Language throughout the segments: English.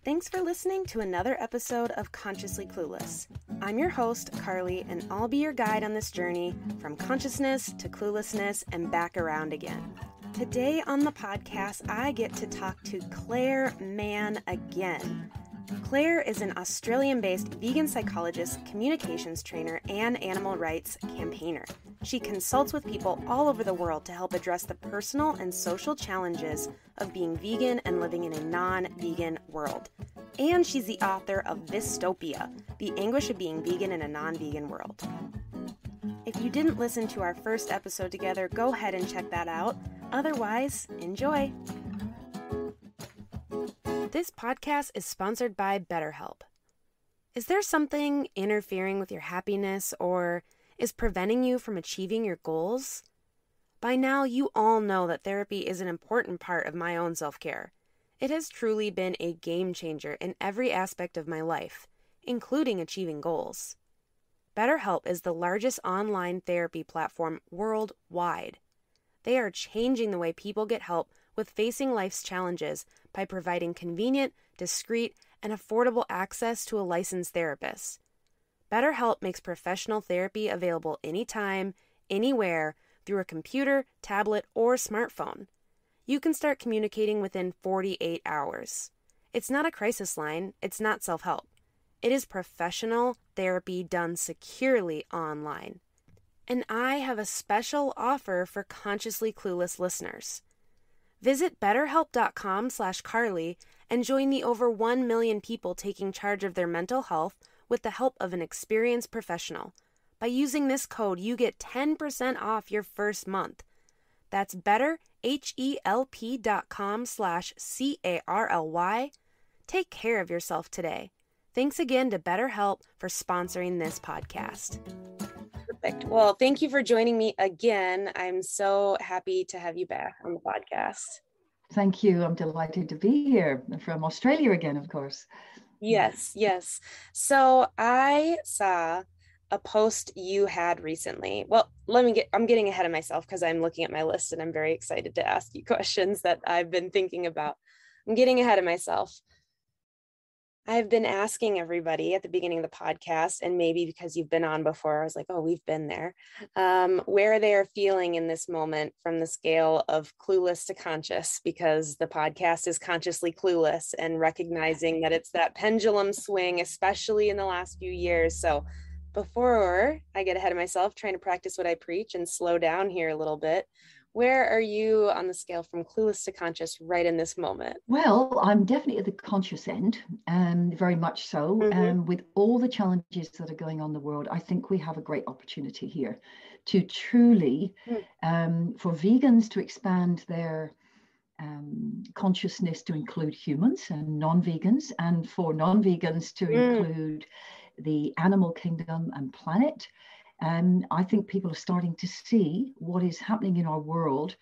Thanks for listening to another episode of Consciously Clueless. I'm your host, Carly, and I'll be your guide on this journey from consciousness to cluelessness and back around again. Today on the podcast, I get to talk to Clare Mann again. Clare is an Australian-based vegan psychologist, communications trainer, and animal rights campaigner. She consults with people all over the world to help address the personal and social challenges of being vegan and living in a non-vegan world. And she's the author of Vystopia, The Anguish of Being Vegan in a Non-Vegan World. If you didn't listen to our first episode together, go ahead and check that out. Otherwise, enjoy! This podcast is sponsored by BetterHelp. Is there something interfering with your happiness or is preventing you from achieving your goals? By now, you all know that therapy is an important part of my own self-care. It has truly been a game changer in every aspect of my life, including achieving goals. BetterHelp is the largest online therapy platform worldwide. They are changing the way people get help with facing life's challenges by providing convenient, discreet, and affordable access to a licensed therapist. BetterHelp makes professional therapy available anytime, anywhere, through a computer, tablet, or smartphone. You can start communicating within 48 hours. It's not a crisis line, it's not self-help. It is professional therapy done securely online. And I have a special offer for Consciously Clueless listeners. Visit BetterHelp.com/Carly and join the over 1 million people taking charge of their mental health with the help of an experienced professional. By using this code, you get 10% off your first month. That's BetterHelp.com/CARLY. Take care of yourself today. Thanks again to BetterHelp for sponsoring this podcast. Perfect. Well, thank you for joining me again. I'm so happy to have you back on the podcast. Thank you. I'm delighted to be here from Australia again, of course. Yes. So I saw a post you had recently. Well, I'm getting ahead of myself because I'm looking at my list and I'm very excited to ask you questions that I've been thinking about. I'm getting ahead of myself. I've been asking everybody at the beginning of the podcast, and maybe because you've been on before, I was like, oh, we've been there, where they are feeling in this moment from the scale of clueless to conscious, because the podcast is Consciously Clueless, and recognizing that it's that pendulum swing, especially in the last few years. So before I get ahead of myself, trying to practice what I preach and slow down here a little bit, where are you on the scale from clueless to conscious right in this moment? Well, I'm definitely at the conscious end, very much so. Mm-hmm. With all the challenges that are going on in the world, I think we have a great opportunity here to truly, for vegans to expand their consciousness to include humans and non-vegans, and for non-vegans to include the animal kingdom and planet. I think people are starting to see what is happening in our world.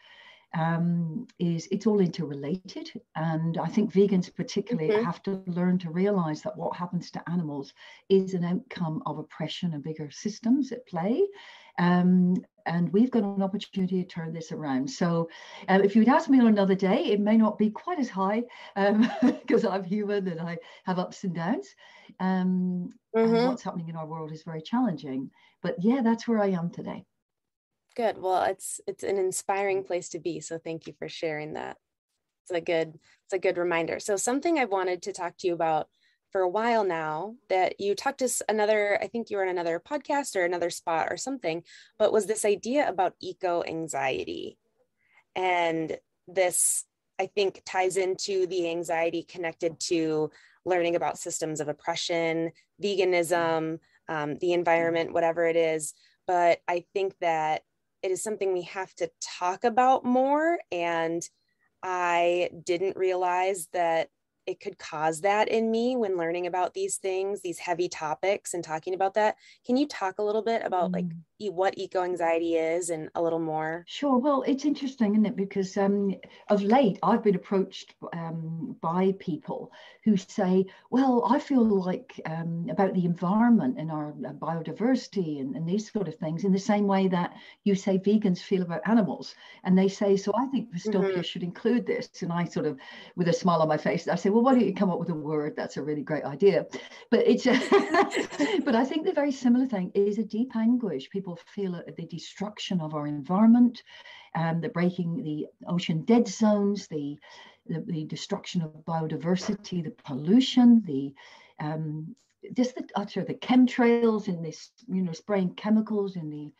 It's all interrelated, and I think vegans particularly have to learn to realize that what happens to animals is an outcome of oppression and bigger systems at play. And we've got an opportunity to turn this around. So if you'd ask me on another day, it may not be quite as high because I'm human and I have ups and downs. And what's happening in our world is very challenging. But yeah, that's where I am today. Good. Well, it's an inspiring place to be. So thank you for sharing that. It's a good reminder. So something I've wanted to talk to you about for a while now, that you talked to I think you were on another podcast or another spot or something, but was this idea about eco-anxiety. And this, I think, ties into the anxiety connected to learning about systems of oppression, veganism, the environment, whatever it is. But I think that it is something we have to talk about more. And I didn't realize that it could cause that in me when learning about these things, these heavy topics and talking about that. Can you talk a little bit about like what eco-anxiety is and a little more? Sure. Well, it's interesting, isn't it? Because of late, I've been approached by people who say, well, I feel like about the environment and our biodiversity and these sort of things in the same way that you say vegans feel about animals. And they say, so I think Vystopia should include this. And I sort of, with a smile on my face, I say, well, why don't you come up with a word? That's a really great idea. But it's, but I think the very similar thing is a deep anguish. People feel the destruction of our environment, the breaking the ocean dead zones, the destruction of biodiversity, the pollution, the just the chemtrails in this, spraying chemicals in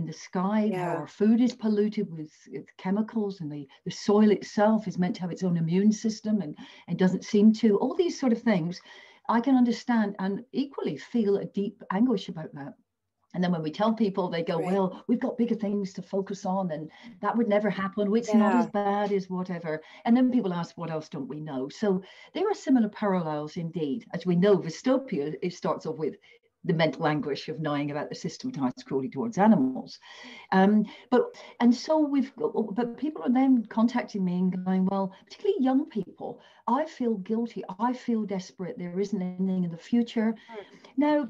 the sky, how our food is polluted with chemicals, and the soil itself is meant to have its own immune system and doesn't seem to. All these sort of things I can understand and equally feel a deep anguish about that. And then when we tell people, they go, well, we've got bigger things to focus on and that would never happen. It's not as bad as whatever. And then people ask, what else don't we know? So there are similar parallels indeed. As we know, Vystopia, it starts off with the mental anguish of knowing about the systematized cruelty towards animals. But people are then contacting me and going, well, particularly young people, I feel guilty. I feel desperate. There isn't anything in the future. Now,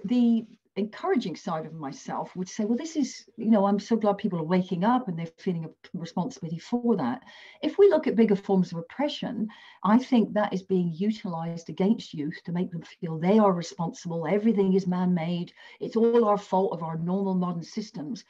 the encouraging side of myself would say, well, this is, I'm so glad people are waking up and they're feeling a responsibility for that. If we look at bigger forms of oppression, I think that is being utilized against youth to make them feel they are responsible. Everything is man-made. It's all our fault of our normal modern systems.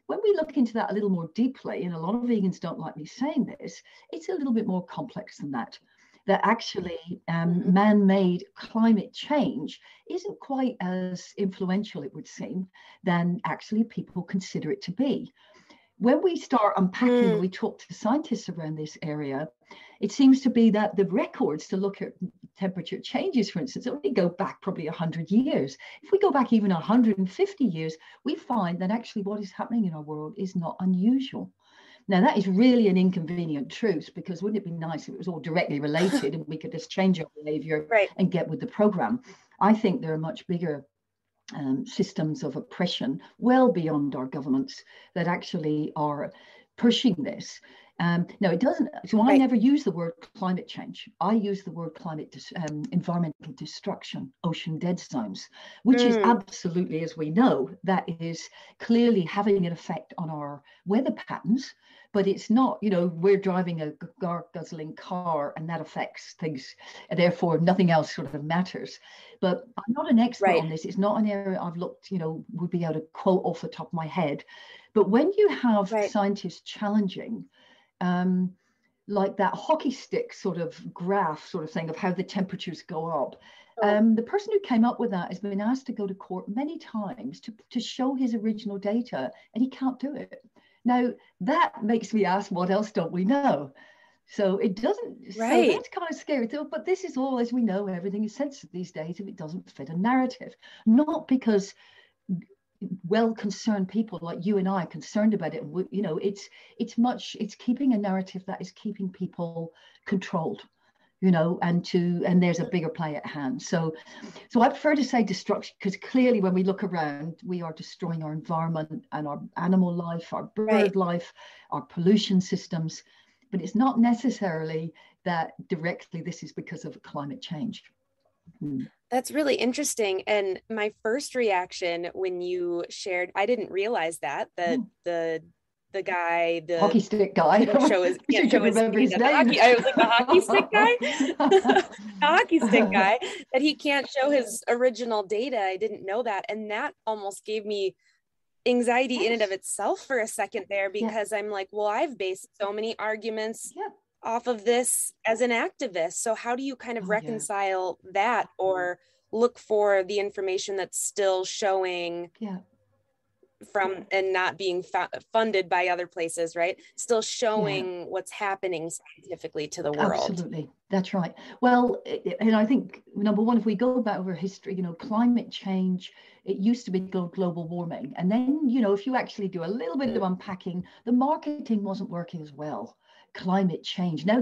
When we look into that a little more deeply, and a lot of vegans don't like me saying this, it's a little bit more complex than that. That actually man-made climate change isn't quite as influential, it would seem, than actually people consider it to be. When we start unpacking and we talk to scientists around this area, it seems to be that the records to look at temperature changes, for instance, only go back probably 100 years. If we go back even 150 years, we find that actually what is happening in our world is not unusual. Now, that is really an inconvenient truth, because wouldn't it be nice if it was all directly related and we could just change our behavior and get with the program? I think there are much bigger systems of oppression well beyond our governments that actually are pushing this. No, it doesn't. So I never use the word climate change. I use the word environmental destruction, ocean dead zones, which is absolutely, as we know, that is clearly having an effect on our weather patterns. But it's not, we're driving a guzzling car and that affects things, and therefore nothing else sort of matters. But I'm not an expert on this. It's not an area I've looked, would be able to quote off the top of my head. But when you have scientists challenging, like that hockey stick sort of graph sort of thing of how the temperatures go up. The person who came up with that has been asked to go to court many times to show his original data, and he can't do it. Now, that makes me ask, what else don't we know? So it doesn't, so that's kind of scary. But this is all, as we know, everything is censored these days if it doesn't fit a narrative. Not because well-concerned people like you and I are concerned about it. It's keeping a narrative that is keeping people controlled, and there's a bigger play at hand. So I prefer to say destruction, because clearly when we look around, we are destroying our environment and our animal life, our bird life, our pollution systems. But it's not necessarily that directly this is because of climate change. That's really interesting. And my first reaction when you shared, I didn't realize that the guy, the hockey stick guy, show his name. I was like, the hockey stick guy, the hockey stick guy, that he can't show his original data. I didn't know that. And that almost gave me anxiety in and of itself for a second there, because I'm like, well, I've based so many arguments off of this as an activist. So how do you kind of reconcile that, or look for the information that's still showing from and not being funded by other places, right? Still showing what's happening scientifically to the world. Absolutely. That's right. Well, and I think, number one, if we go back over history, climate change, it used to be global warming. And then, if you actually do a little bit of unpacking, the marketing wasn't working as well. Climate change. Now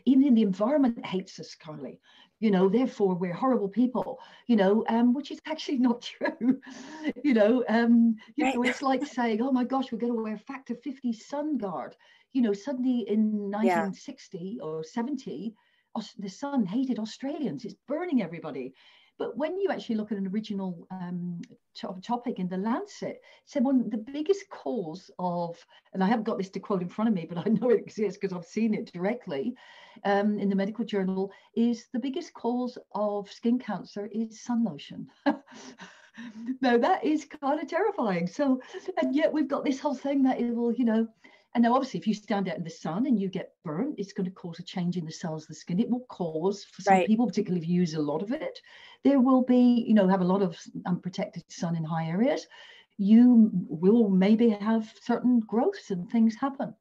even in the environment hates us, Carly. therefore we're horrible people, which is actually not true. Right. It's like saying, oh my gosh, we're going to wear factor 50 sun guard. Suddenly in Yeah. 1960 or 70, the sun hated Australians. It's burning everybody. But when you actually look at an original topic in the Lancet, it said one of the biggest cause of, and I haven't got this to quote in front of me, but I know it exists because I've seen it directly in the medical journal, is the biggest cause of skin cancer is sun lotion. Now that is kind of terrifying. So, and yet we've got this whole thing that it will, and now obviously if you stand out in the sun and you get burnt, it's going to cause a change in the cells of the skin. It will cause, for some Right. people, particularly if you use a lot of it, there will be, have a lot of unprotected sun in high areas. You will maybe have certain growths and things happen.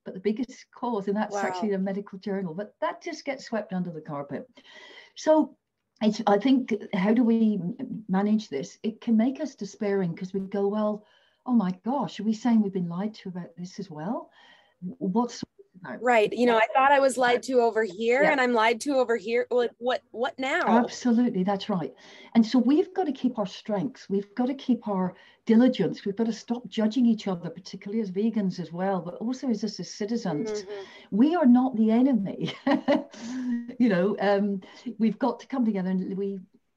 But the biggest cause, and that's actually a medical journal, but that just gets swept under the carpet. So I think, how do we manage this? It can make us despairing because we go, well, oh my gosh, are we saying we've been lied to about this as well? What's Right. I thought I was lied to over here, and I'm lied to over here. Like, what now? Absolutely, that's right. And so we've got to keep our strengths. We've got to keep our diligence. We've got to stop judging each other, particularly as vegans as well, but also as us as citizens. Mm-hmm. We are not the enemy. We've got to come together, and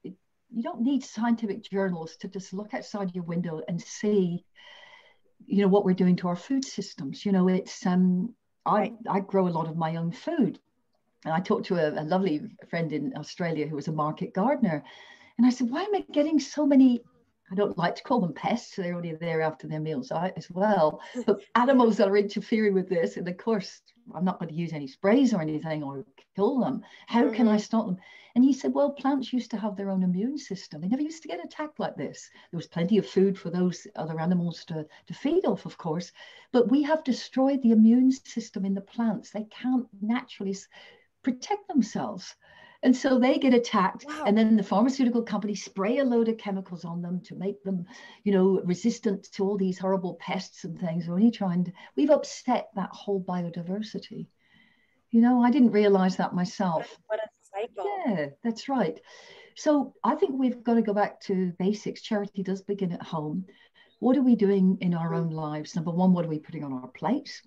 you don't need scientific journals to just look outside your window and see, what we're doing to our food systems. It's I grow a lot of my own food. And I talked to a lovely friend in Australia who was a market gardener. And I said, why am I getting so many, I don't like to call them pests, they're only there after their meals out as well, but animals that are interfering with this. And of course, I'm not going to use any sprays or anything or kill them. How can I stop them? And he said, well, plants used to have their own immune system. They never used to get attacked like this. There was plenty of food for those other animals to feed off, of course. But we have destroyed the immune system in the plants. They can't naturally protect themselves. And so they get attacked. Wow. And then the pharmaceutical companies spray a load of chemicals on them to make them, resistant to all these horrible pests and things. We've upset that whole biodiversity. I didn't realize that myself. What a cycle. Yeah, that's right. So I think we've got to go back to basics. Charity does begin at home. What are we doing in our own lives? Number one, what are we putting on our plates?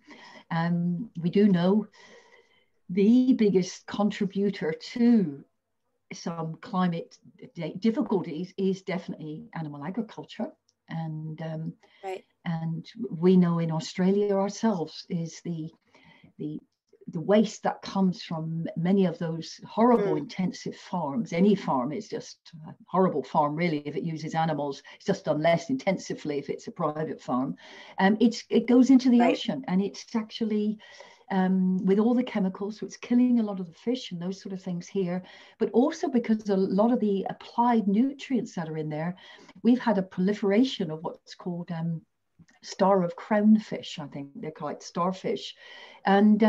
We do know the biggest contributor to some climate difficulties is definitely animal agriculture. And and we know in Australia ourselves is the waste that comes from many of those horrible intensive farms. Any farm is just a horrible farm, really, if it uses animals. It's just done less intensively if it's a private farm. It goes into the ocean, and it's actually with all the chemicals, so it's killing a lot of the fish and those sort of things here, but also because a lot of the applied nutrients that are in there, we've had a proliferation of what's called star of crownfish, I think they're called starfish, and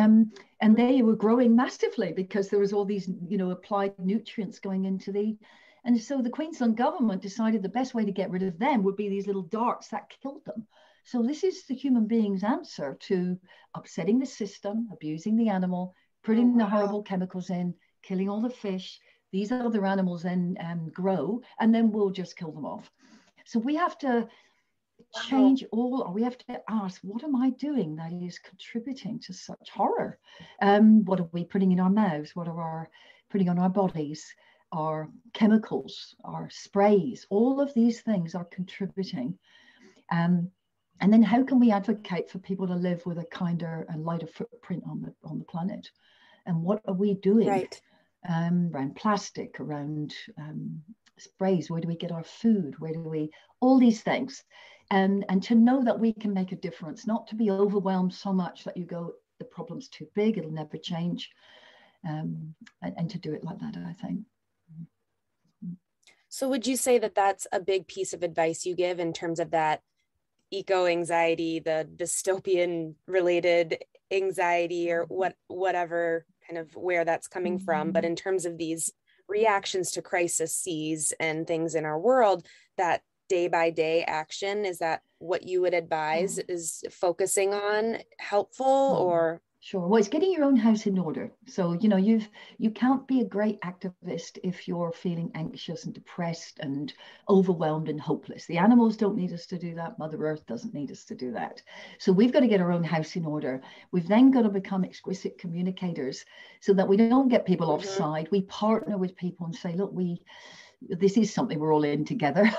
they were growing massively because there was all these applied nutrients going into and so the Queensland government decided the best way to get rid of them would be these little darts that killed them. So this is the human being's answer to upsetting the system, abusing the animal, putting the horrible chemicals in, killing all the fish. These other animals then grow, and then we'll just kill them off. So we have to change we have to ask, what am I doing that is contributing to such horror? What are we putting in our mouths? What are putting on our bodies? Our chemicals, our sprays, all of these things are contributing. And then how can we advocate for people to live with a kinder and lighter footprint on the planet? And what are we doing around plastic, around sprays? Where do we get our food? All these things. And to know that we can make a difference, not to be overwhelmed so much that you go, the problem's too big, it'll never change. And to do it like that, I think. So would you say that that's a big piece of advice you give in terms of that eco-anxiety, the dystopian related anxiety, or whatever kind of where that's coming from, but in terms of these reactions to crises and things in our world, that day by day action, is that what you would advise? Is focusing on helpful, or Sure. Well, it's getting your own house in order. So, you can't be a great activist if you're feeling anxious and depressed and overwhelmed and hopeless. The animals don't need us to do that. Mother Earth doesn't need us to do that. So we've got to get our own house in order. We've then got to become exquisite communicators so that we don't get people offside. We partner with people and say, look, this is something we're all in together.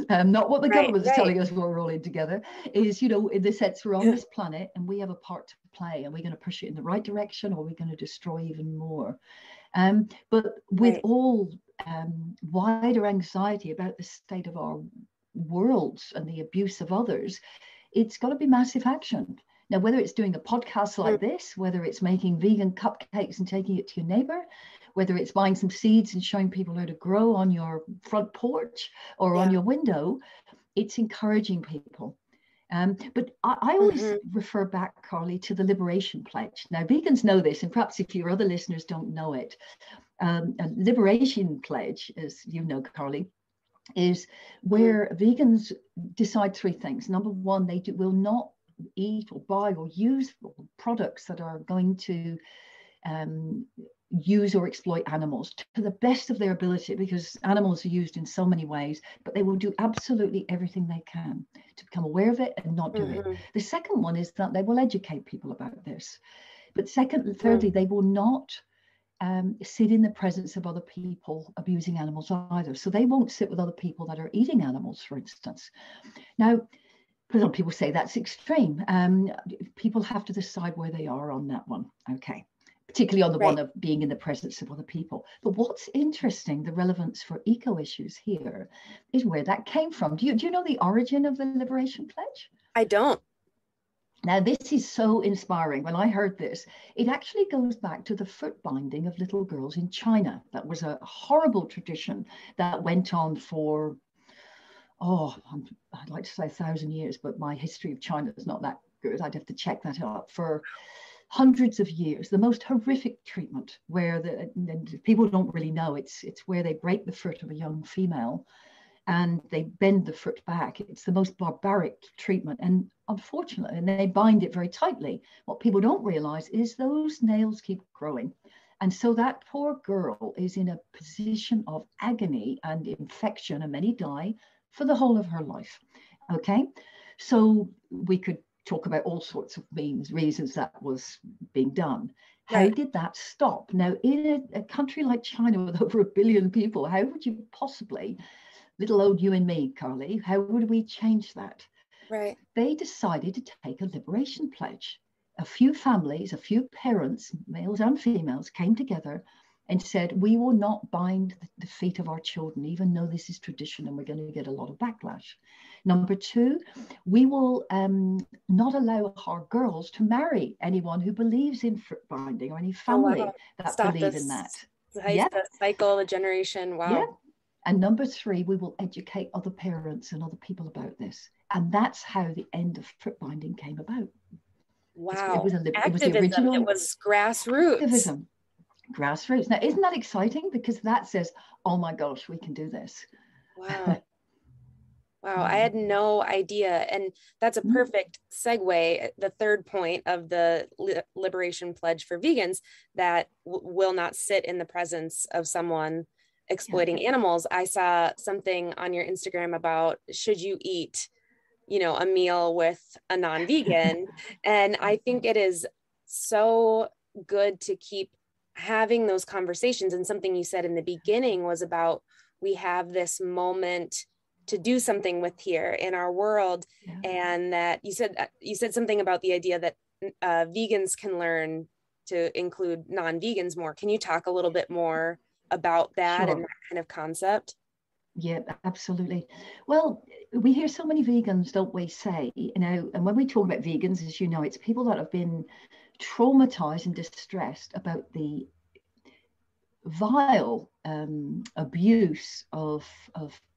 Not what the government is telling us we're all in together is, in the sense we're on this planet and we have a part to play, and we're going to push it in the right direction, or we're going to destroy even more. But with all wider anxiety about the state of our worlds and the abuse of others, it's got to be massive action. Now, whether it's doing a podcast like this, whether it's making vegan cupcakes and taking it to your neighbor, whether it's buying some seeds and showing people how to grow on your front porch or on your window, it's encouraging people. But I always refer back, Carly, to the Liberation Pledge. Now, vegans know this, and perhaps if your other listeners don't know it, a Liberation Pledge, as you know, Carly, is where vegans decide three things. Number one, they will not eat or buy or use products that are going to use or exploit animals to the best of their ability, because animals are used in so many ways, but they will do absolutely everything they can to become aware of it and not do it. The second one is that they will educate people about this. But thirdly, they will not sit in the presence of other people abusing animals either. So they won't sit with other people that are eating animals, for instance. Now, some people say that's extreme. People have to decide where they are on that one. Okay. Particularly on the one of being in the presence of other people. But what's interesting, the relevance for eco issues here, is where that came from. Do you know the origin of the Liberation Pledge? I don't. Now, this is so inspiring. When I heard this, it actually goes back to the foot binding of little girls in China. That was a horrible tradition that went on for, I'd like to say 1,000 years, but my history of China is not that good. I'd have to check that up. For hundreds of years, the most horrific treatment, where people don't really know, it's where they break the foot of a young female and they bend the foot back. It's the most barbaric treatment, and unfortunately, and they bind it very tightly. What people don't realize is those nails keep growing, and so that poor girl is in a position of agony and infection, and many die for the whole of her life. Okay, so we could talk about all sorts of reasons that was being done. How did that stop? Now, in a country like China with over 1 billion people, how would you possibly, little old you and me, Carly, how would we change that? Right. They decided to take a liberation pledge. A few families, a few parents, males and females, came together and said, we will not bind the feet of our children, even though this is tradition and we're going to get a lot of backlash. Number two, we will not allow our girls to marry anyone who believes in foot binding or any family that believe in that. The cycle, the generation. Wow. Yeah. And number three, we will educate other parents and other people about this. And that's how the end of foot binding came about. Wow. It was the original. It was grassroots. Activism. Grassroots. Now, isn't that exciting? Because that says, oh my gosh, we can do this. Wow. Wow, I had no idea. And that's a perfect segue. The third point of the Liberation Pledge for vegans, that will not sit in the presence of someone exploiting animals. I saw something on your Instagram about, should you eat, a meal with a non-vegan? And I think it is so good to keep having those conversations. And something you said in the beginning was about, we have this moment to do something with here in our world. And that you said something about the idea that vegans can learn to include non-vegans more. Can you talk a little bit more about that and that kind of concept? Yeah, absolutely. Well, we hear so many vegans, don't we, say, and when we talk about vegans, as you know, it's people that have been traumatized and distressed about the vile abuse of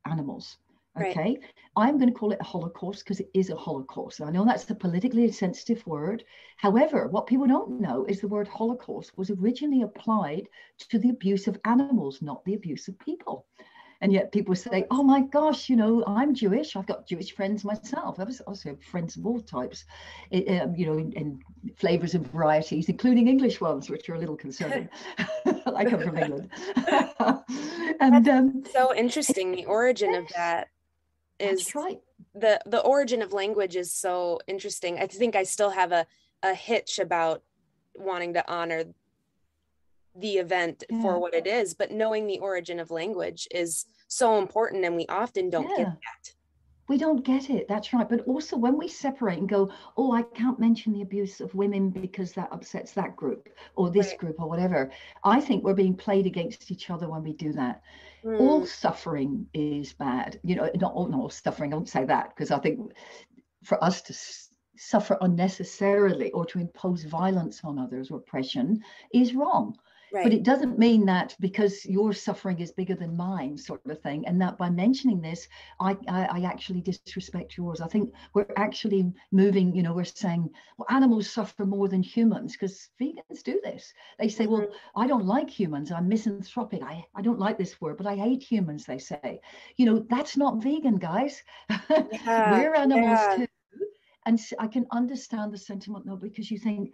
animals. Okay, I'm going to call it a Holocaust because it is a Holocaust. I know that's a politically sensitive word. However, what people don't know is the word Holocaust was originally applied to the abuse of animals, not the abuse of people. And yet people say, oh my gosh, you know, I'm Jewish. I've got Jewish friends myself. I also have friends of all types, you know, in flavors and varieties, including English ones, which are a little concerning. I come from England. And that's so interesting. The origin of that is that's right. The origin of language is so interesting. I think I still have a hitch about wanting to honor the event for what it is, but knowing the origin of language is so important, and we often don't get that. We don't get it. That's right. But also when we separate and go, oh, I can't mention the abuse of women because that upsets that group or this group or whatever, I think we're being played against each other when we do that. All suffering is bad. You know, not all suffering, I won't say that, because I think for us to suffer unnecessarily or to impose violence on others or oppression is wrong. Right. But it doesn't mean that because your suffering is bigger than mine, sort of thing, and that by mentioning this, I actually disrespect yours. I think we're actually moving, you know, we're saying, well, animals suffer more than humans, because vegans do this. They say, well, I don't like humans. I'm misanthropic. I don't like this word, but I hate humans, they say. You know, that's not vegan, guys. We're animals too. And I can understand the sentiment, though, because you think,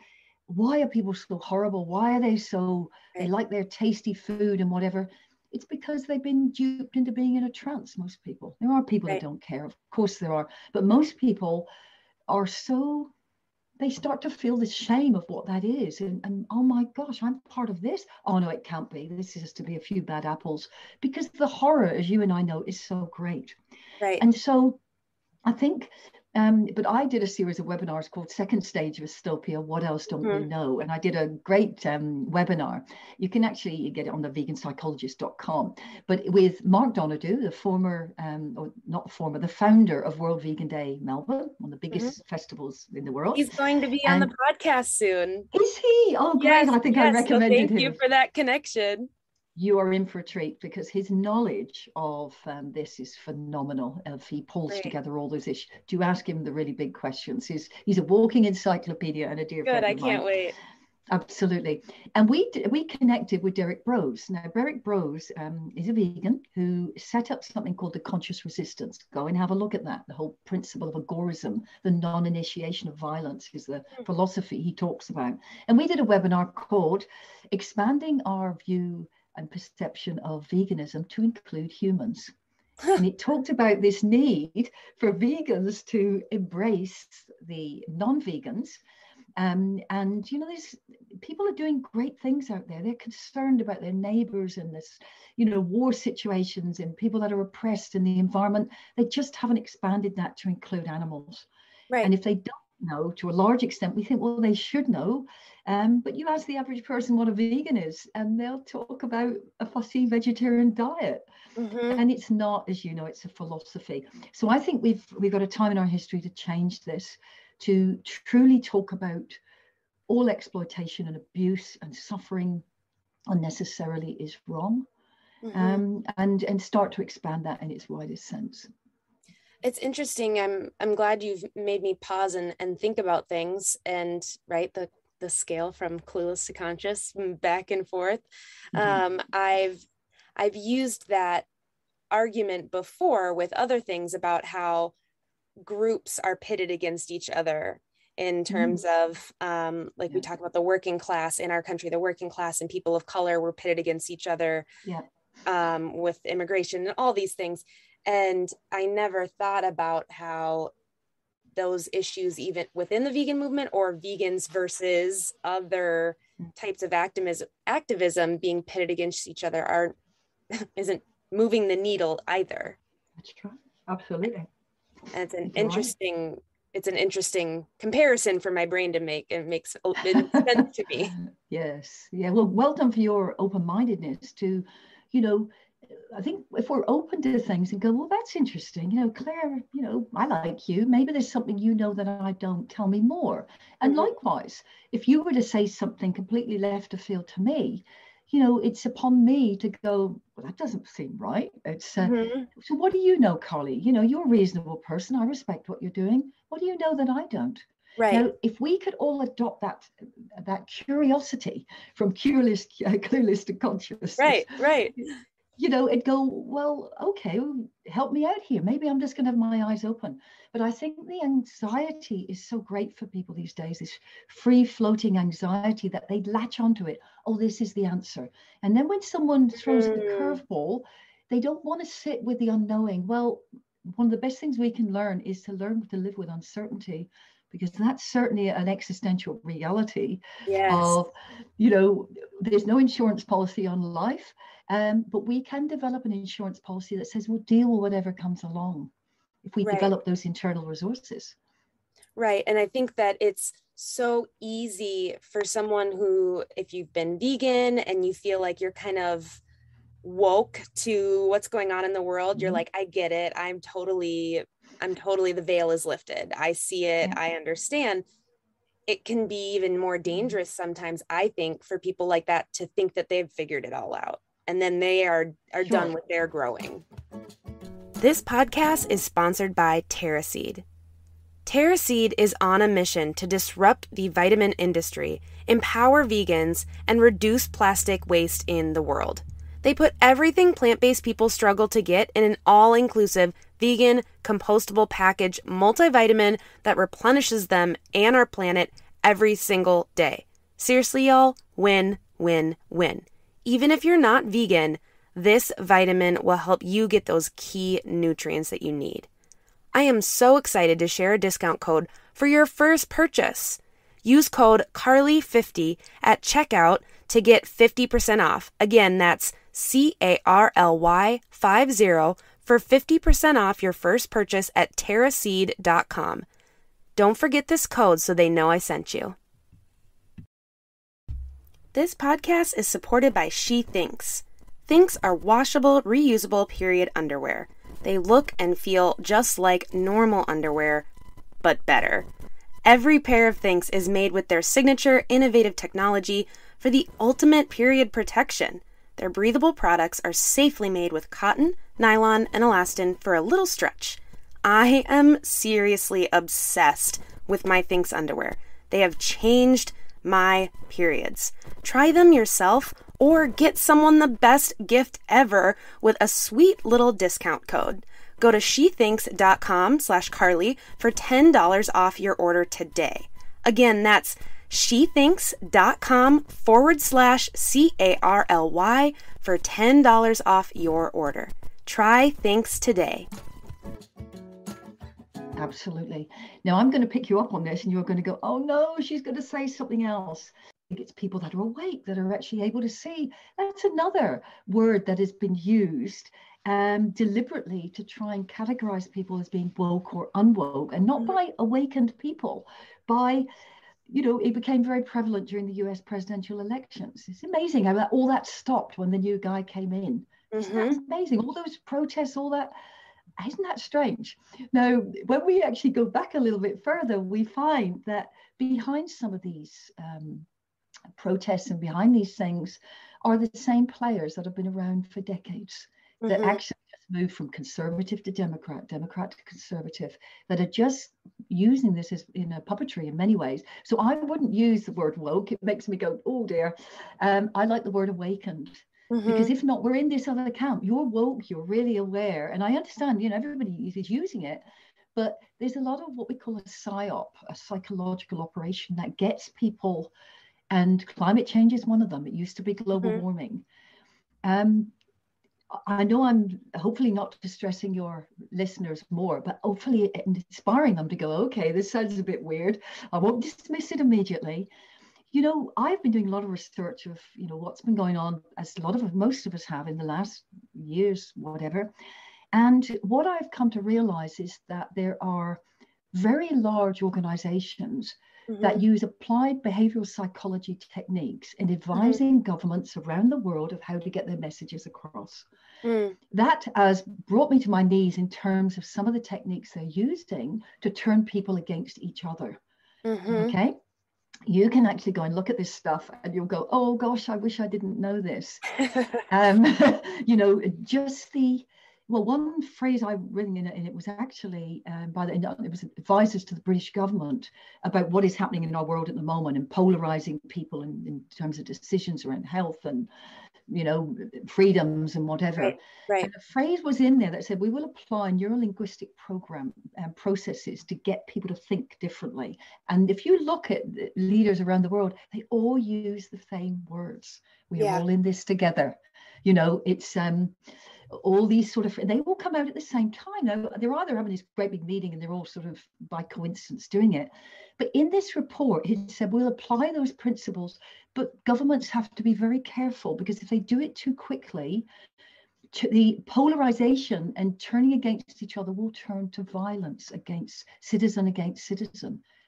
why are people so horrible? Why are they so, they like their tasty food and whatever? It's because they've been duped into being in a trance, most people. There are people that don't care. Of course there are. But most people are so, they start to feel the shame of what that is. And oh my gosh, I'm part of this. Oh no, it can't be. This is just to be a few bad apples. Because the horror, as you and I know, is so great. Right. And so I think, but I did a series of webinars called Second Stage of Vystopia, What Else Don't We Know? And I did a great webinar. You can actually get it on the veganpsychologist.com, but with Mark Donadue, the former, or not the former, the founder of World Vegan Day Melbourne, one of the biggest festivals in the world. He's going to be on the podcast soon. Is he? Oh, great. Yes, I think I recommended him. Thank you for that connection. You are in for a treat, because his knowledge of this is phenomenal. If he pulls together all those issues, do ask him the really big questions. He's a walking encyclopedia and a dear friend of mine. Good, I can't wait. Absolutely. And we connected with Derek Brose. Now, Derek Brose is a vegan who set up something called the Conscious Resistance. Go and have a look at that. The whole principle of agorism, the non-initiation of violence, is the philosophy he talks about. And we did a webinar called Expanding Our View and Perception of Veganism to Include Humans. And it talked about this need for vegans to embrace the non-vegans. And, you know, there's people are doing great things out there. They're concerned about their neighbors and this, you know, war situations and people that are oppressed in the environment. They just haven't expanded that to include animals. Right. And if they don't know, to a large extent, we think, well, they should know. But you ask the average person what a vegan is, and they'll talk about a fussy vegetarian diet. And it's not, as you know, it's a philosophy. So I think we've got a time in our history to change this, to truly talk about all exploitation and abuse and suffering unnecessarily is wrong, and start to expand that in its widest sense. It's interesting. I'm glad you've made me pause and think about things, and the scale from clueless to conscious, back and forth. I've used that argument before with other things about how groups are pitted against each other in terms of we talk about the working class in our country. The working class and people of color were pitted against each other with immigration and all these things. And I never thought about how those issues, even within the vegan movement or vegans versus other types of activism being pitted against each other, isn't moving the needle either. That's true. Absolutely. And it's an interesting comparison for my brain to make. It makes sense to me. Yes. Yeah. Well done for your open-mindedness to, you know, I think if we're open to things and go, well, that's interesting, you know, Claire, you know, I like you. Maybe there's something you know that I don't. Tell me more. And likewise, if you were to say something completely left of field to me, you know, it's upon me to go, well, that doesn't seem right. It's so what do you know, Carly? You know, you're a reasonable person. I respect what you're doing. What do you know that I don't? Right. Now, if we could all adopt that curiosity from clueless to conscious. Right. it'd go, well, okay, help me out here. Maybe I'm just going to have my eyes open. But I think the anxiety is so great for people these days, this free floating anxiety that they latch onto it. Oh, this is the answer. And then when someone throws the curveball, they don't want to sit with the unknowing. Well, one of the best things we can learn is to learn to live with uncertainty, because that's certainly an existential reality of, there's no insurance policy on life. But we can develop an insurance policy that says we'll deal with whatever comes along if we develop those internal resources. Right. And I think that it's so easy for someone who, if you've been vegan and you feel like you're kind of woke to what's going on in the world, you're like, I get it. I'm totally, the veil is lifted. I see it. I understand. It can be even more dangerous sometimes, I think, for people like that to think that they've figured it all out. And then they are done with their growing. This podcast is sponsored by TerraSeed. TerraSeed is on a mission to disrupt the vitamin industry, empower vegans, and reduce plastic waste in the world. They put everything plant-based people struggle to get in an all-inclusive, vegan, compostable package multivitamin that replenishes them and our planet every single day. Seriously, y'all, win, win, win. Even if you're not vegan, this vitamin will help you get those key nutrients that you need. I am so excited to share a discount code for your first purchase. Use code CARLY50 at checkout to get 50% off. Again, that's CARLY50 for 50% off your first purchase at terraseed.com. Don't forget this code so they know I sent you. This podcast is supported by showThanks. Thinks are washable, reusable period underwear. They look and feel just like normal underwear, but better. Every pair of Thinks is made with their signature innovative technology for the ultimate period protection. Their breathable products are safely made with cotton, nylon, and elastin for a little stretch. I am seriously obsessed with my Thinks underwear. They have changed my periods. Try them yourself or get someone the best gift ever with a sweet little discount code. Go to shewthinks.com/Carly for $10 off your order today. Again, that's shewthinks.com/CARLY for $10 off your order. Try Thinks today. Absolutely. Now I'm going to pick you up on this and you're going to go, oh no, she's going to say something else. It's people that are awake, that are actually able to see. That's another word that has been used deliberately to try and categorize people as being woke or unwoke, and not by awakened people, by, it became very prevalent during the US presidential elections. It's amazing how all that stopped when the new guy came in. Isn't that amazing? All those protests, all that. Isn't that strange? Now, when we actually go back a little bit further, we find that behind some of these protests and behind these things are the same players that have been around for decades, that actually just moved from conservative to Democrat, Democrat to conservative, that are just using this as in a puppetry in many ways. So I wouldn't use the word woke. It makes me go, oh dear. I like the word awakened. Because if not, we're in this other camp. You're woke, you're really aware. And I understand, everybody is using it, but there's a lot of what we call a psyop, a psychological operation that gets people, and climate change is one of them. It used to be global warming. I know I'm hopefully not distressing your listeners more, but hopefully inspiring them to go, okay, this sounds a bit weird. I won't dismiss it immediately. I've been doing a lot of research of, what's been going on, as most of us have in the last years, whatever. And what I've come to realize is that there are very large organizations that use applied behavioral psychology techniques in advising governments around the world of how to get their messages across. That has brought me to my knees in terms of some of the techniques they're using to turn people against each other. Okay. You can actually go and look at this stuff and you'll go, oh gosh, I wish I didn't know this. Just the Well, one phrase I read in it, and it was actually it was advisors to the British government about what is happening in our world at the moment and polarizing people in terms of decisions around health and, you know, freedoms and whatever. Right, right. And a phrase was in there that said, we will apply neurolinguistic program processes to get people to think differently. And if you look at leaders around the world, they all use the same words. We are all in this together. You know, it's all these sort of, they all come out at the same time. Now, they're either having this great big meeting and they're all sort of by coincidence doing it. But in this report, it said, we'll apply those principles, but governments have to be very careful, because if they do it too quickly, the polarization and turning against each other will turn to violence against citizen.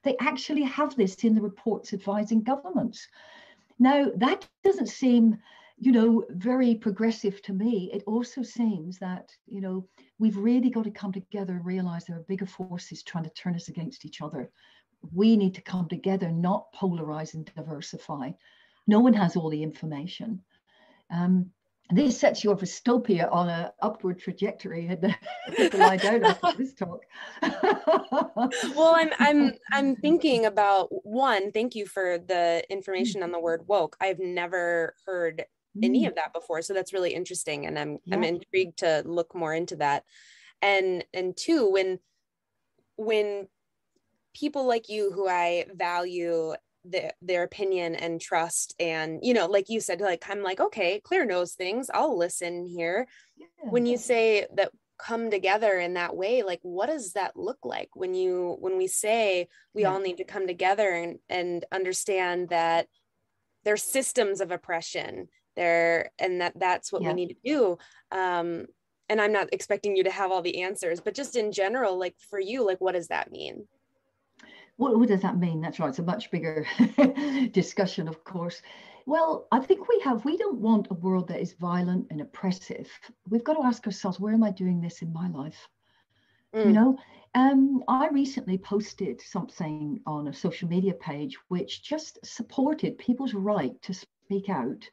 They actually have this in the reports advising governments. Now, that doesn't seem, you know, very progressive to me. It also seems that, you know, we've really got to come together and realize there are bigger forces trying to turn us against each other. We need to come together, not polarize and diversify. No one has all the information. This sets your Vystopia on an upward trajectory. Had to lie down after this talk. Well, I'm thinking about, one, thank you for the information on the word woke. I've never heard any of that before, so that's really interesting, and I'm intrigued to look more into that. And two, when people like you, who I value their opinion and trust, and, you know, like you said, like, I'm like, okay, Claire knows things, I'll listen here. When you say that come together in that way, like, what does that look like when we say we all need to come together and understand that there's systems of oppression there, and that's what we need to do. And I'm not expecting you to have all the answers, but just in general, like, for you, like, what does that mean? What does that mean? That's right. It's a much bigger discussion, of course. Well, I think we don't want a world that is violent and oppressive. We've got to ask ourselves, where am I doing this in my life? You know, I recently posted something on a social media page which just supported people's right to speak out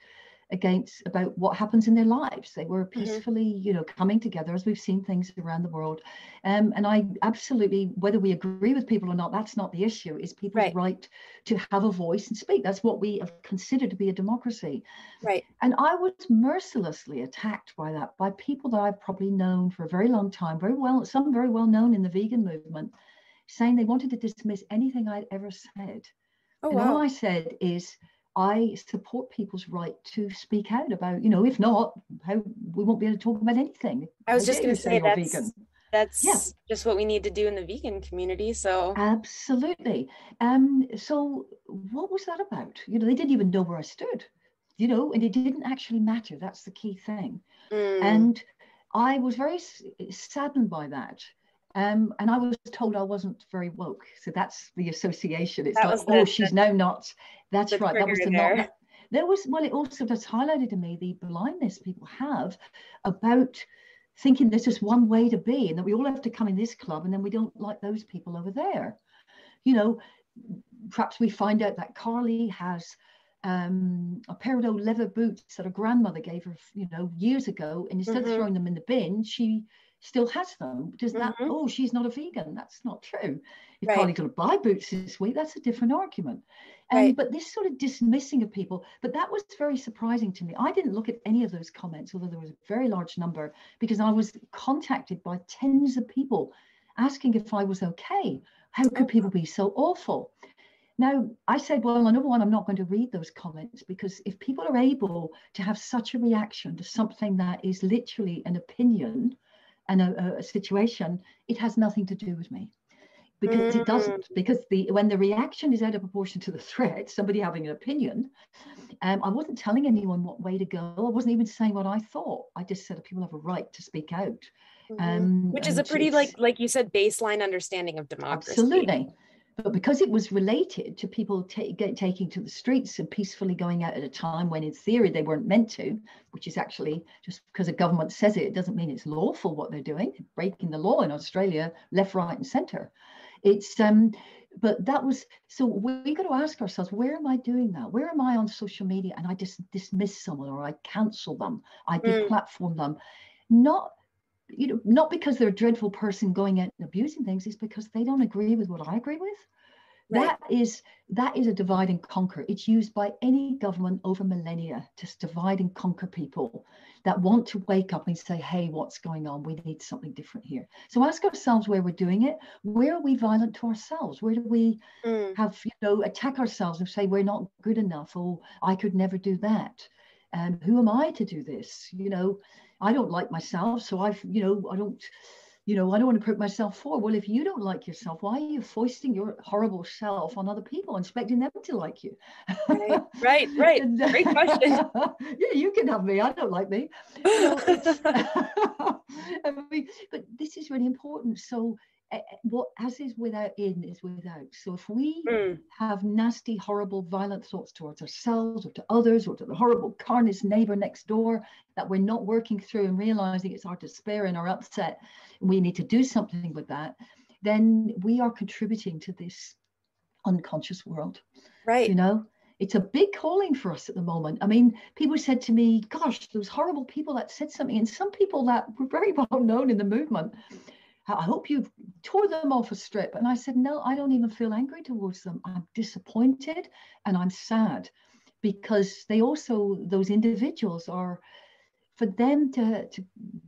about what happens in their lives. They were peacefully, you know, coming together, as we've seen things around the world. And I absolutely, whether we agree with people or not, that's not the issue. Is people's right to have a voice and speak. That's what we have considered to be a democracy. Right. And I was mercilessly attacked by that, by people that I've probably known for a very long time, some very well known in the vegan movement, saying they wanted to dismiss anything I'd ever said. All I said is, I support people's right to speak out about, you know, if not, how we won't be able to talk about anything. I was just going to say that's just what we need to do in the vegan community. So absolutely. So what was that about? You know, they didn't even know where I stood, you know, and it didn't actually matter. That's the key thing. And I was very saddened by that. And I was told I wasn't very woke. So that's the association. It's she's now not. That's right. That was the not. There was, well, it also just highlighted to me the blindness people have about thinking there's just one way to be, and that we all have to come in this club, and then we don't like those people over there. You know, perhaps we find out that Carly has a pair of old leather boots that her grandmother gave her, you know, years ago, and instead of throwing them in the bin, she still has them. Does that, she's not a vegan? That's not true. If Carly's going to buy boots this week, that's a different argument. But this sort of dismissing of people, but that was very surprising to me. I didn't look at any of those comments, although there was a very large number, because I was contacted by tens of people asking if I was okay. How could people be so awful? Now, I said, well, number one, I'm not going to read those comments, because if people are able to have such a reaction to something that is literally an opinion and a situation, it has nothing to do with me. Because it doesn't, because when the reaction is out of proportion to the threat, somebody having an opinion, I wasn't telling anyone what way to go. I wasn't even saying what I thought. I just said people have a right to speak out. Which is a pretty, like you said, baseline understanding of democracy. Absolutely. But because it was related to people taking to the streets and peacefully going out at a time when in theory they weren't meant to, which is actually, just because a government says it doesn't mean it's lawful what they're doing, breaking the law in Australia, left, right and centre. It's but that was, so we got to ask ourselves, where am I doing that? Where am I on social media and I just dismiss someone, or I cancel them, I deplatform them? Not not because they're a dreadful person going out and abusing things, it's because they don't agree with what I agree with. Right. That is a divide and conquer. It's used by any government over millennia to divide and conquer people that want to wake up and say, hey, what's going on? We need something different here. So ask ourselves where we're doing it. Where are we violent to ourselves? Where do we have, attack ourselves and say we're not good enough? Oh, I could never do that. And who am I to do this? I don't like myself. So I don't want to put myself forward. Well, if you don't like yourself, why are you foisting your horrible self on other people and expecting them to like you? Right. And, great question. Yeah, you can have me. I don't like me. It's, but this is really important. So what as is without in is without. So if we have nasty, horrible, violent thoughts towards ourselves or to others or to the horrible carnage neighbor next door that we're not working through and realizing it's our despair and our upset, and we need to do something with that, then we are contributing to this unconscious world. Right. It's a big calling for us at the moment. I mean, people said to me, gosh, those horrible people that said something, and some people that were very well known in the movement, I hope you tore them off a strip. And I said, no, I don't even feel angry towards them. I'm disappointed and I'm sad, because those individuals are, for them to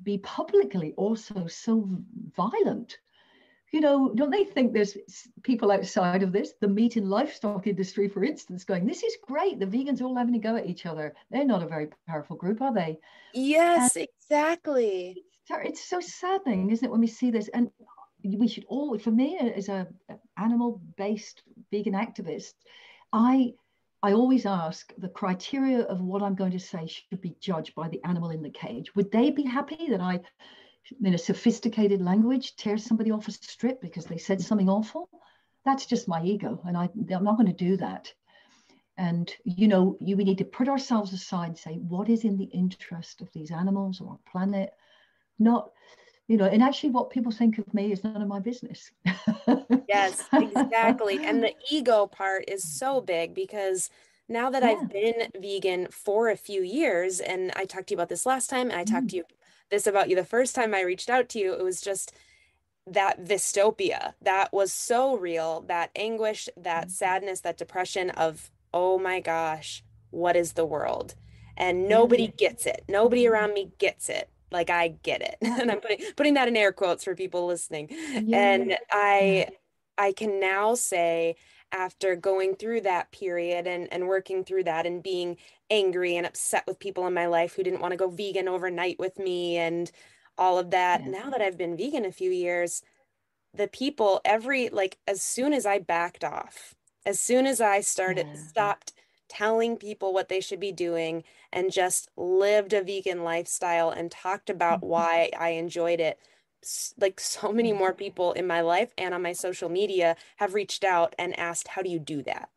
be publicly also so violent. Don't they think there's people outside of this, the meat and livestock industry, for instance, going, this is great, the vegans are all having to go at each other. They're not a very powerful group, are they? Yes, exactly. It's so saddening, isn't it, when we see this? And we should all, for me, as a animal-based vegan activist, I always ask, the criteria of what I'm going to say should be judged by the animal in the cage. Would they be happy that I, in a sophisticated language, tear somebody off a strip because they said something awful? That's just my ego, and I'm not going to do that. And we need to put ourselves aside and say, what is in the interest of these animals or our planet? Not, and actually what people think of me is none of my business. Yes, exactly. And the ego part is so big, because now that I've been vegan for a few years, and I talked to you about this last time, and I talked to you about you the first time I reached out to you, it was just that Vystopia that was so real, that anguish, that sadness, that depression of, oh my gosh, what is the world? And nobody gets it. Nobody around me gets it. Like I get it. And I'm putting that in air quotes for people listening. And I can now say, after going through that period and working through that and being angry and upset with people in my life who didn't want to go vegan overnight with me and all of that, now that I've been vegan a few years, the people, as soon as I backed off, as soon as I stopped telling people what they should be doing and just lived a vegan lifestyle and talked about why I enjoyed it, like so many more people in my life and on my social media have reached out and asked, how do you do that?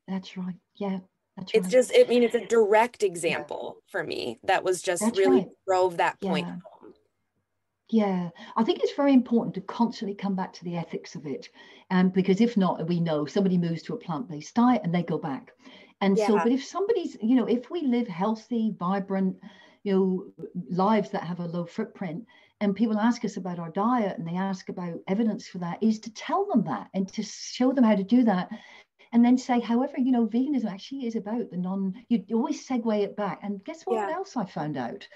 That's right. Yeah, that's it's right. just, I mean, it's a direct example for me that was just that's really right. drove that point home. Yeah, I think it's very important to constantly come back to the ethics of it. Because if not, we know somebody moves to a plant-based diet and they go back. And so, but if somebody's, if we live healthy, vibrant, lives that have a low footprint, and people ask us about our diet and they ask about evidence for that, is to tell them that and to show them how to do that. And then say, however, veganism actually is about you always segue it back. And guess what else I found out?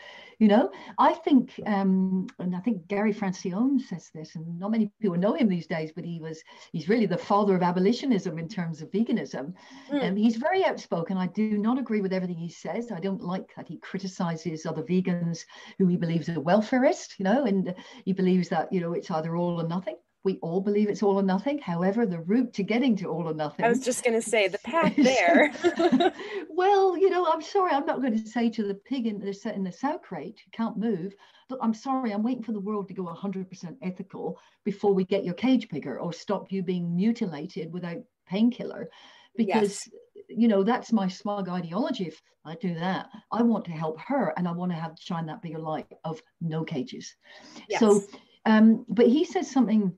I think, and I think Gary Francione says this, and not many people know him these days, but he's really the father of abolitionism in terms of veganism. And he's very outspoken. I do not agree with everything he says. I don't like that he criticizes other vegans who he believes are welfarist, and he believes that, it's either all or nothing. We all believe it's all or nothing. However, the route to getting to all or nothing. I was just going to say the path there. Well, I'm sorry. I'm not going to say to the pig in the sow crate, you can't move. Look, I'm sorry. I'm waiting for the world to go 100% ethical before we get your cage bigger or stop you being mutilated without painkiller. Because, that's my smug ideology. If I do that, I want to help her and I want to shine that bigger light of no cages. Yes. So, but he says something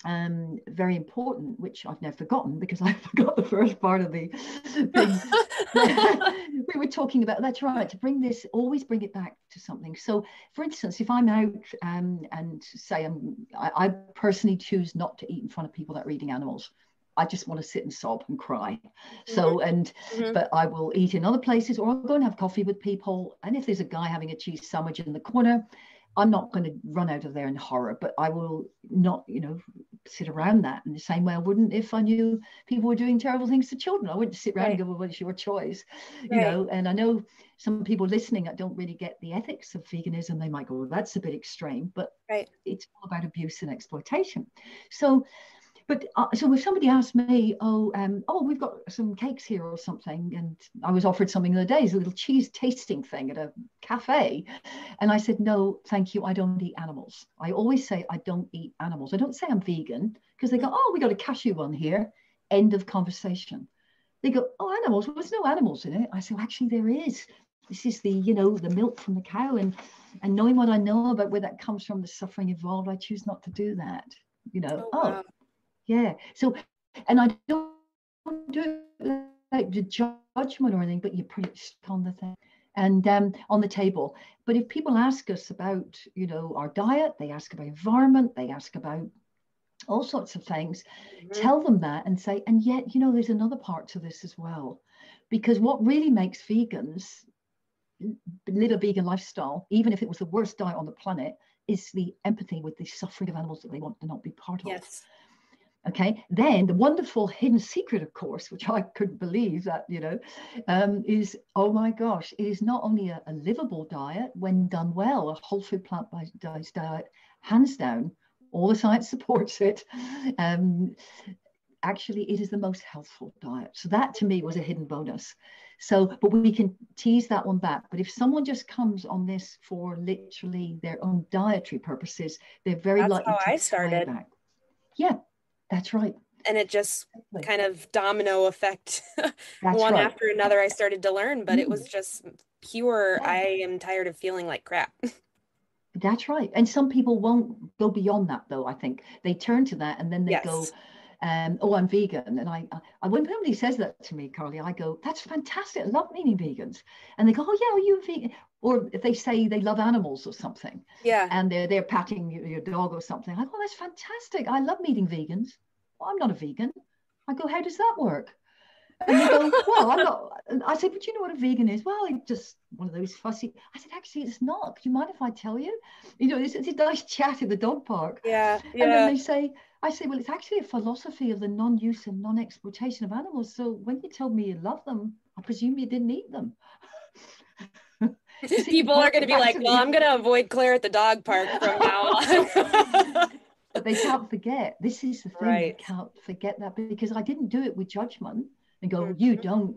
very important, which I've never forgotten because I forgot the first part of the thing. We were talking about, that's right, to bring this, always bring it back to something. So for instance, if I'm out and say I personally choose not to eat in front of people that are eating animals. I just want to sit and sob and cry. So, but I will eat in other places, or I'll go and have coffee with people. And if there's a guy having a cheese sandwich in the corner, I'm not going to run out of there in horror, but I will not, sit around that in the same way I wouldn't if I knew people were doing terrible things to children. I wouldn't sit around and go, well, it's your choice, and I know some people listening that don't really get the ethics of veganism. They might go, well, that's a bit extreme, but it's all about abuse and exploitation. So, but so if somebody asked me, we've got some cakes here or something, and I was offered something the other day, a little cheese tasting thing at a cafe, and I said, no, thank you, I don't eat animals. I always say I don't eat animals. I don't say I'm vegan, because they go, oh, we got a cashew one here, end of conversation. They go, oh, animals? Well, there's no animals in it. I say, well, actually there is. This is the, the milk from the cow, and knowing what I know about where that comes from, the suffering involved, I choose not to do that. Wow. Yeah. So, and I don't do it like the judgment or anything, but you put it on the thing and on the table. But if people ask us about, our diet, they ask about environment, they ask about all sorts of things, tell them that and say, and yet, there's another part to this as well. Because what really makes vegans live a vegan lifestyle, even if it was the worst diet on the planet, is the empathy with the suffering of animals that they want to not be part of. Yes. Okay, then the wonderful hidden secret, of course, which I couldn't believe that, is, oh my gosh, it is not only a livable diet when done well, a whole food plant-based diet, hands down, all the science supports it. Actually, it is the most healthful diet. So that to me was a hidden bonus. So, but we can tease that one back. But if someone just comes on this for literally their own dietary purposes, they're very likely to sway back. Yeah. That's right. And it just kind of domino effect one after another. I started to learn, but it was just pure, I am tired of feeling like crap. That's right. And some people won't go beyond that, though, I think. They turn to that and then they go, oh, I'm vegan. And I when somebody says that to me, Carly, I go, that's fantastic. I love meeting vegans. And they go, oh, yeah, are you vegan? Or if they say they love animals or something, and they're patting your dog or something, I go, oh, that's fantastic. I love meeting vegans. Well, I'm not a vegan. I go, how does that work? And they go, well, I'm not. I said, but you know what a vegan is? Well, it's just one of those fussy. I said, actually, it's not. Do you mind if I tell you? It's a nice chat in the dog park. Yeah. And then I say, well, it's actually a philosophy of the non-use and non-exploitation of animals. So when you told me you love them, I presume you didn't eat them. People are going to be like, well, I'm going to avoid Claire at the dog park from now on. But they can't forget. This is the thing. They can't forget that, because I didn't do it with judgment and go, you don't.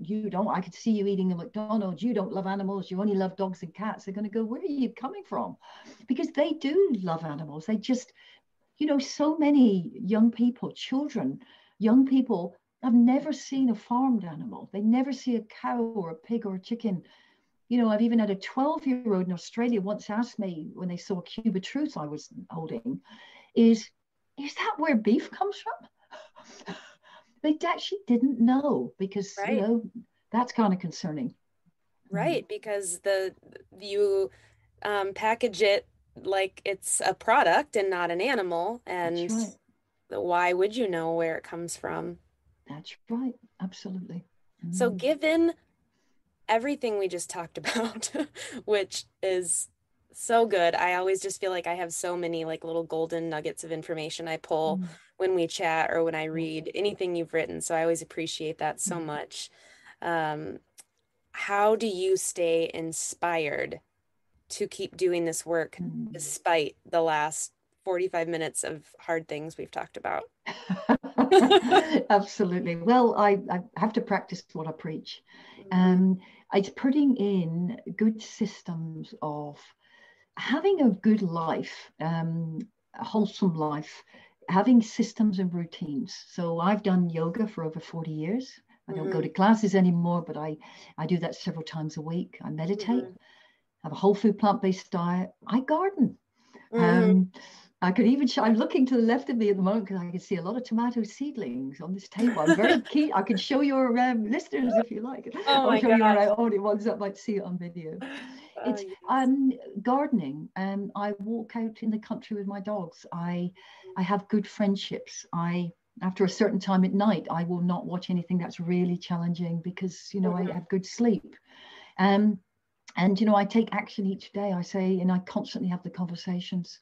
I could see you eating a McDonald's. You don't love animals. You only love dogs and cats. They're going to go, where are you coming from? Because they do love animals. They just, so many young people, children, young people have never seen a farmed animal. They never see a cow or a pig or a chicken. I've even had a 12-year-old in Australia once asked me when they saw a cube of truth I was holding, is that where beef comes from? They actually didn't know, because, that's kind of concerning. Right, because you package it like it's a product and not an animal. And why would you know where it comes from? That's right. Absolutely. So given everything we just talked about, which is so good, I always just feel like I have so many like little golden nuggets of information I pull when we chat or when I read anything you've written. So I always appreciate that so much. How do you stay inspired to keep doing this work despite the last 45 minutes of hard things we've talked about? Absolutely. Well, I have to practice what I preach. It's putting in good systems of having a good life, a wholesome life, having systems and routines. So I've done yoga for over 40 years. I don't go to classes anymore, but I do that several times a week. I meditate, have a whole food plant-based diet. I garden. I could even show, I'm looking to the left of me at the moment because I can see a lot of tomato seedlings on this table. I'm very keen. I can show your listeners if you like. Oh I'll my show your gosh. audio ones that might see it on video. It's Yes. gardening. I walk out in the country with my dogs. I have good friendships. After a certain time at night, I will not watch anything that's really challenging because, you know, I have good sleep. And, you know, I take action each day. I say, and I constantly have the conversations.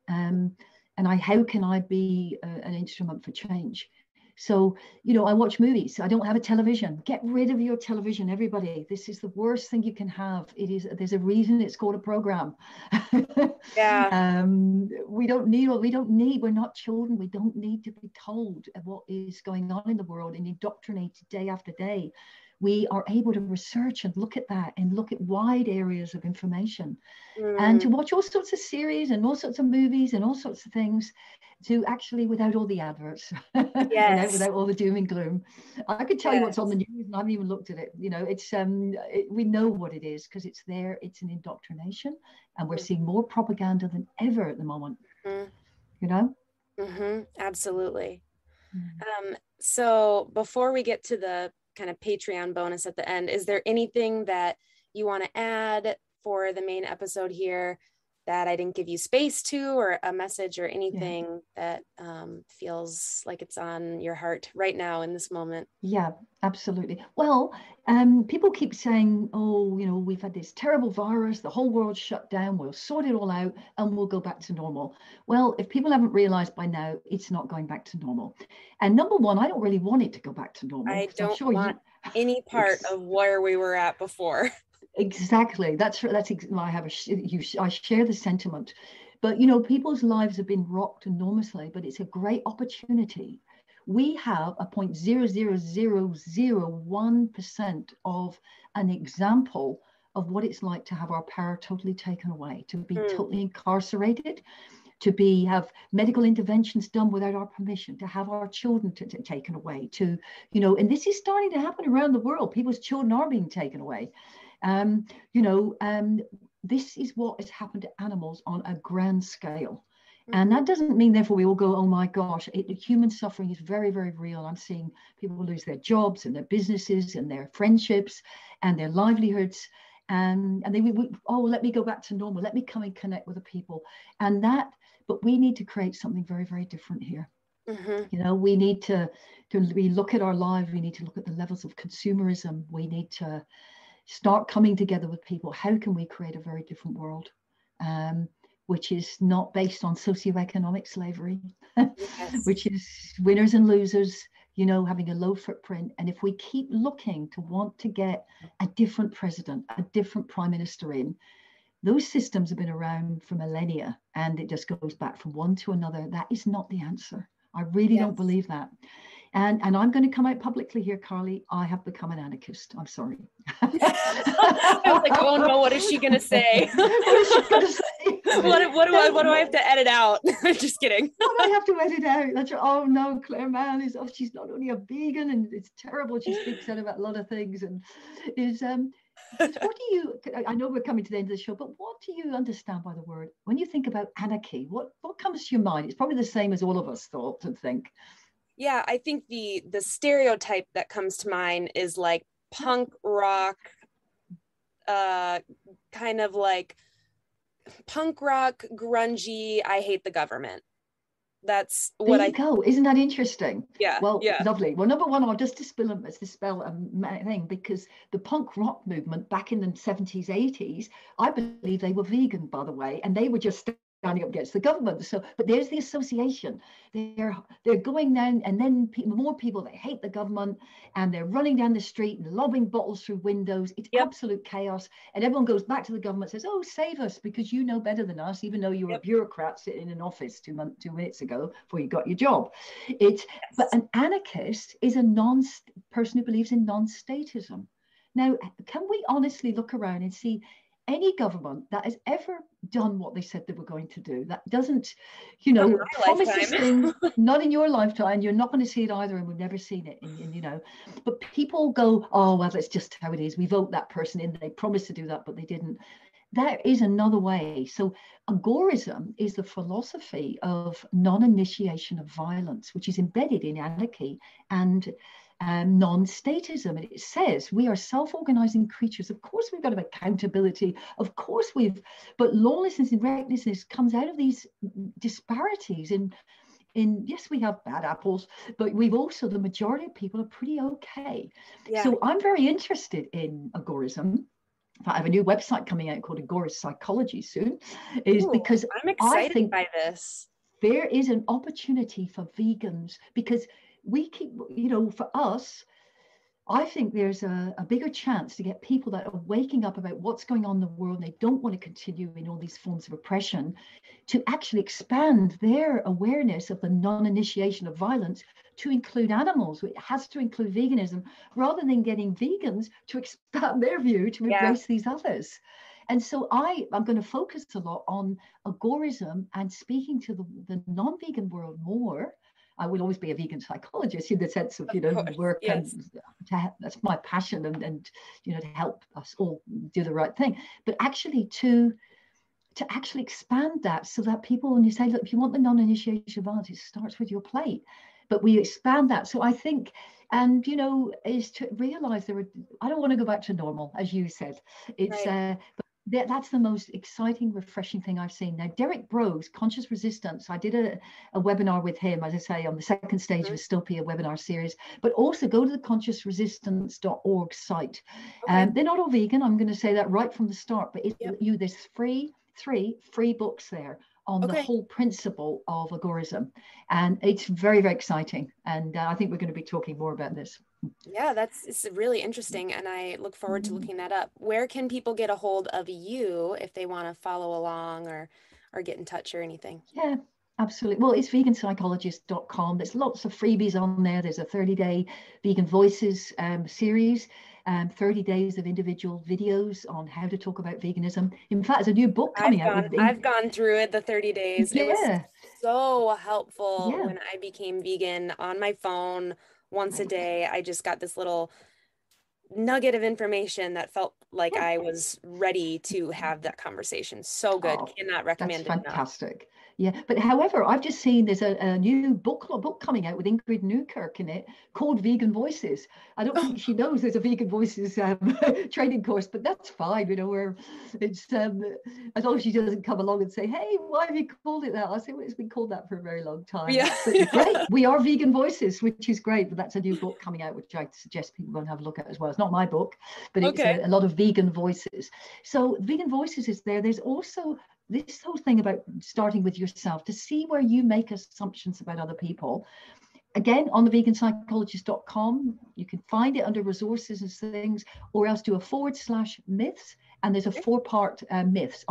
And how can I be an instrument for change? So, you know, I watch movies. I don't have a television. Get rid of your television, everybody. This is the worst thing you can have. There's a reason it's called a program. Yeah. We're not children. We don't need to be told what is going on in the world and indoctrinated day after day. We are able to research and look at that and look at wide areas of information and to watch all sorts of series and all sorts of movies and all sorts of things to actually without all the adverts and Yes. without all the doom and gloom. I could tell you what's on the news and I haven't even looked at it. You know, we know what it is because it's there. It's an indoctrination and we're seeing more propaganda than ever at the moment, you know? Absolutely. So before we get to the kind of Patreon bonus at the end, is there anything that you want to add for the main episode here that I didn't give you space to, or a message or anything that feels like it's on your heart right now in this moment? Yeah, absolutely. Well, people keep saying, oh, you know, we've had this terrible virus, the whole world shut down, we'll sort it all out and we'll go back to normal. Well, if people haven't realized by now, it's not going back to normal. And number one, I don't really want it to go back to normal. I don't I'm sure want any part of where we were at before. Exactly. I share the sentiment, but you know, people's lives have been rocked enormously, but it's a great opportunity. We have a 0.00001% of an example of what it's like to have our power totally taken away, to be totally incarcerated, to have medical interventions done without our permission, to have our children taken away, to, you know, and this is starting to happen around the world. People's children are being taken away. This is what has happened to animals on a grand scale. And that doesn't mean, therefore, we all go, oh my gosh, human suffering is very, very real. I'm seeing people lose their jobs and their businesses and their friendships and their livelihoods. And they let me go back to normal. Let me come and connect with the people. But we need to create something very, very different here. You know, we need to look at our lives. We need to look at the levels of consumerism. We need to start coming together with people. How can we create a very different world, which is not based on socioeconomic slavery, which is winners and losers, you know, having a low footprint. And if we keep looking to want to get a different president, a different prime minister in, those systems have been around for millennia and it just goes back from one to another. That is not the answer. I really don't believe that. And I'm going to come out publicly here, Carly. I have become an anarchist. I'm sorry. I was like, oh no, what is she going to say? What is she going to say? What do I have to edit out? Just kidding. What do I have to edit out? That's oh no, Clare Mann she's not only a vegan and it's terrible. She speaks out about a lot of things and what do you, I know we're coming to the end of the show, but what do you understand by the word? When you think about anarchy, what comes to your mind? It's probably the same as all of us thought and think. Yeah, I think the stereotype that comes to mind is like punk rock, kind of like punk rock, grungy, I hate the government. That's what there you go. Isn't that interesting? Yeah. Well, yeah. Lovely. Well, number one, I'll just dispel a thing because the punk rock movement back in the 70s, 80s, I believe they were vegan, by the way, and they were just standing up against the government. So, but there's the association. They're going down, and then more people, they hate the government, and they're running down the street and lobbing bottles through windows. It's absolute chaos, and everyone goes back to the government and says, "Oh, save us, because you know better than us, even though you were a bureaucrat sitting in an office 2 minutes ago before you got your job." But an anarchist is a person who believes in non-statism. Now, can we honestly look around and see any government that has ever done what they said they were going to do, that doesn't, you know, promises things, not in your lifetime, you're not going to see it either, and we've never seen it, you know, but people go, oh, well, that's just how it is. We vote that person in, they promised to do that, but they didn't. There is another way. So agorism is the philosophy of non-initiation of violence, which is embedded in anarchy and non-statism. And it says we are self-organizing creatures. Of course, we've got to have accountability. Of course, but lawlessness and recklessness comes out of these disparities in yes, we have bad apples, but we've also, the majority of people are pretty okay. Yeah. So I'm very interested in agorism. I have a new website coming out called Agorist Psychology soon, because I'm excited I think by this. There is an opportunity for vegans, because we keep, for us, I think there's a bigger chance to get people that are waking up about what's going on in the world and they don't want to continue in all these forms of oppression, to actually expand their awareness of the non-initiation of violence to include animals. It has to include veganism, rather than getting vegans to expand their view to embrace these others. And so I'm going to focus a lot on agorism and speaking to the non-vegan world more. I will always be a vegan psychologist in the sense of work, yes. And that's my passion, and to help us all do the right thing. But actually to actually expand that, so that people, when you say, look, if you want the non-initiation of violence, it starts with your plate. But we expand that. So I think, and is to realize I don't want to go back to normal, as you said. It's right. But that's the most exciting, refreshing thing I've seen. Now, Derek Brogue's Conscious Resistance, I did a webinar with him, as I say, on the second stage of Vystopia webinar series, but also go to the consciousresistance.org site. Okay. They're not all vegan, I'm going to say that right from the start, but there's three free books there on the whole principle of agorism. And it's very, very exciting. And I think we're going to be talking more about this. Yeah, it's really interesting, and I look forward to looking that up. Where can people get a hold of you if they want to follow along or get in touch or anything? Yeah, absolutely. Well, it's veganpsychologist.com. There's lots of freebies on there. There's a 30-day Vegan Voices series, 30 days of individual videos on how to talk about veganism. In fact, there's a new book coming out. I've gone through it, the 30 days. Yeah. It was so helpful Yeah. when I became vegan on my phone once a day. I just got this little nugget of information that felt like I was ready to have that conversation. So good. Cannot recommend it enough. That's fantastic. Yeah, but however, I've just seen there's a new book coming out with Ingrid Newkirk in it called Vegan Voices. I don't think she knows there's a Vegan Voices training course, but that's fine. Where it's as long as she doesn't come along and say, "Hey, why have you called it that?" I say, "Well, it's been called that for a very long time." Yeah, but great. We are Vegan Voices, which is great. But that's a new book coming out, which I suggest people go and have a look at as well. It's not my book, but it's a lot of vegan voices. So Vegan Voices is there. There's also this whole thing about starting with yourself to see where you make assumptions about other people. Again, on the veganpsychologist.com, you can find it under resources and things, or else do a /myths. And there's a 4-part myths,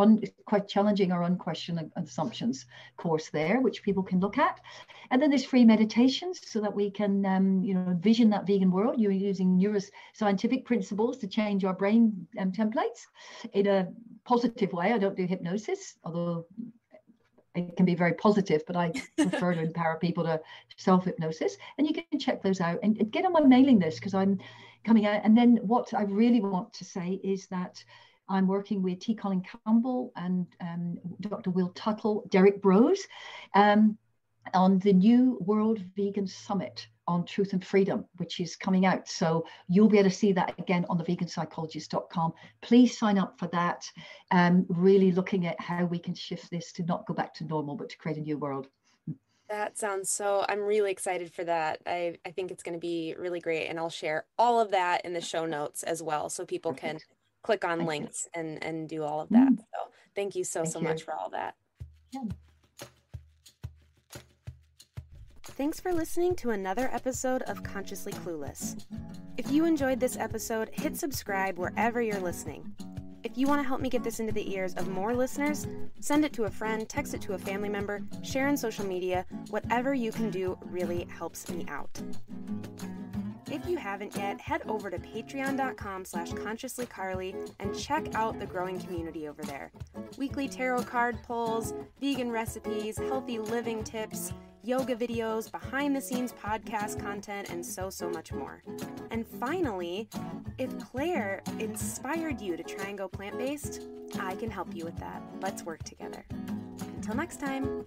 quite challenging or unquestioned assumptions course there, which people can look at. And then there's free meditations so that we can, envision that vegan world. You're using neuroscientific principles to change our brain templates in a positive way. I don't do hypnosis, although it can be very positive, but I prefer to empower people to self-hypnosis. And you can check those out and get on my mailing list, because I'm coming out. And then what I really want to say is that I'm working with T. Colin Campbell and Dr. Will Tuttle, Derek Brogue, on the new World Vegan Summit on Truth and Freedom, which is coming out. So you'll be able to see that again on the veganpsychologist.com. Please sign up for that. Really looking at how we can shift this to not go back to normal, but to create a new world. That sounds I'm really excited for that. I think it's going to be really great. And I'll share all of that in the show notes as well, so people can click on links and do all of that. So thank you so much for all that. Yeah. Thanks for listening to another episode of Consciously Clueless. If you enjoyed this episode, hit subscribe wherever you're listening. If you want to help me get this into the ears of more listeners, send it to a friend, text it to a family member, share on social media. Whatever you can do really helps me out. If you haven't yet, head over to patreon.com/consciouslycarly and check out the growing community over there. Weekly tarot card pulls, vegan recipes, healthy living tips, yoga videos, behind-the-scenes podcast content, and so much more. And finally, if Claire inspired you to try and go plant-based, I can help you with that. Let's work together. Until next time.